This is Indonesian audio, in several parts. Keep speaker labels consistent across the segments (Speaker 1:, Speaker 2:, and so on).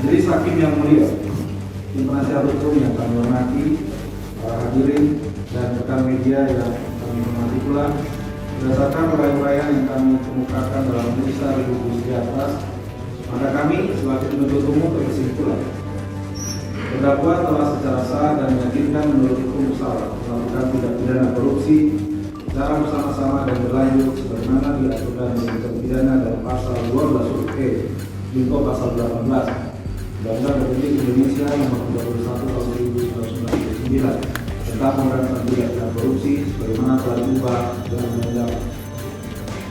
Speaker 1: Majelis Hakim yang mulia, tim penasihat hukum yang kami hormati, para hadirin dan rekan media yang kami hormati pula, berdasarkan uraian-uraian yang kami kemukakan dalam tulisan revisi di atas, maka kami selaku penuntut umum berkesimpulan terdakwa telah secara sah dan meyakinkan menurut hukum bersalah melakukan tindak pidana korupsi secara bersama-sama dan berlanjut sebagaimana diaturkan dalam tindak pidana dalam pasal 12 huruf E junto pasal 18 Undang-Undang Republik Indonesia Nomor 31 Tahun 1999 tentang pemberantasan tindak pidana korupsi sebagaimana telah diubah dengan Undang-Undang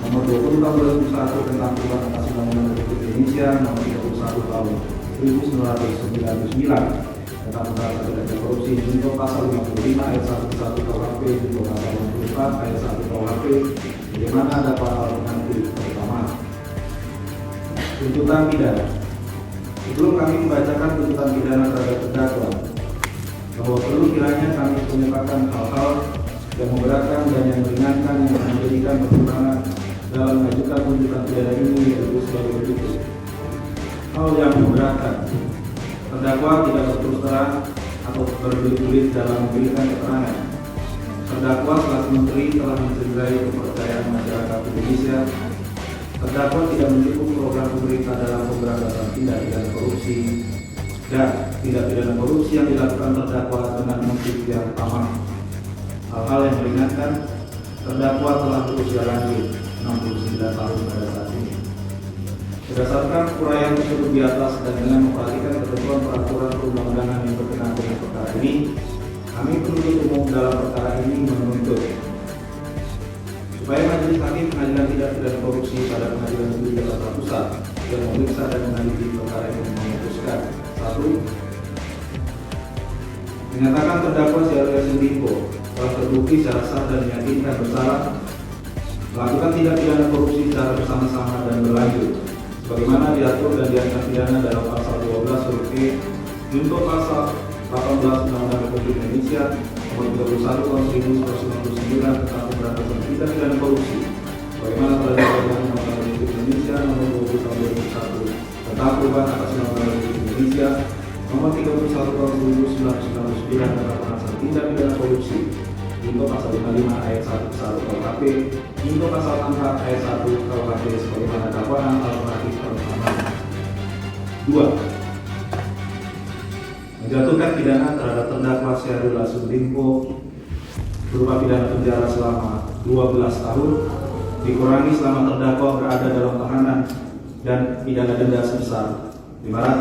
Speaker 1: Nomor 20 Tahun 2001 tentang perubahan atas Undang-Undang Republik Indonesia Nomor 31 Tahun 1999 tentang pemberantasan tindak pidana korupsi junto pasal 55 ayat 1 KUHP junto pasal 54 ayat 1 KUHP bagaimana dapat nanti pertama tuntutan pidana. Sebelum kami membacakan tuntutan pidana terhadap terdakwa, bahwa perlu kiranya kami menyampaikan hal-hal yang memberatkan dan yang meringankan yang menjadikan pertimbangan dalam mengajukan tuntutan pidana ini yaitu sebagai berikut. Hal yang memberatkan: terdakwa tidak berterus terang atau berbelit-belit dalam memberikan keterangan. Terdakwa selaku menteri telah mencederai kepercayaan masyarakat Indonesia. Terdakwa tidak mendukung program pemerintah dalam pemberantasan tindak pidana korupsi dan tindak pidana korupsi yang dilakukan terdakwa dengan motif yang aman. Hal-hal yang meringankan: terdakwa telah berusia lanjut 69 tahun pada saat ini. Berdasarkan uraian tersebut di atas dan dengan memperhatikan ketentuan peraturan perundang-undangan yang berkenaan dengan perkara ini, kami penuntut umum dalam perkara ini menuntut supaya Majelis Hakim Pengadilan Tindak Pidana Korupsi pada Pengadilan Negeri Jakarta Pusat yang memeriksa dan mengadili perkara ini memutuskan: 1. Menyatakan terdakwa Syahrul Yassin Limpo telah terbukti secara sah dan meyakinkan bersalah melakukan tindak pidana korupsi secara bersama-sama dan berlanjut sebagaimana diatur dan diancam pidana dalam pasal 12 huruf E junto pasal 18 Undang-Undang Republik Indonesia Nomor 31 Tahun 1999 tentang pemberantasan tindak pidana korupsi sebagaimana telah diatur dalam Undang-Undang Republik Indonesia Nomor 20 Tahun 2001 tentang perubahan atas Undang-Undang Republik Indonesia Nomor 31 Tahun 1999 tentang pemberantasan tindak pidana korupsi junto pasal 55 ayat 1 KUHP junto pasal 4 ayat 1 KUHP sebagaimana dakwaan alternatif pertama. 2. Menjatuhkan pidana terhadap terdakwa Syahrul Yassin Limpo berupa pidana penjara selama 12 tahun dikurangi selama terdakwa berada dalam tahanan dan pidana denda sebesar 500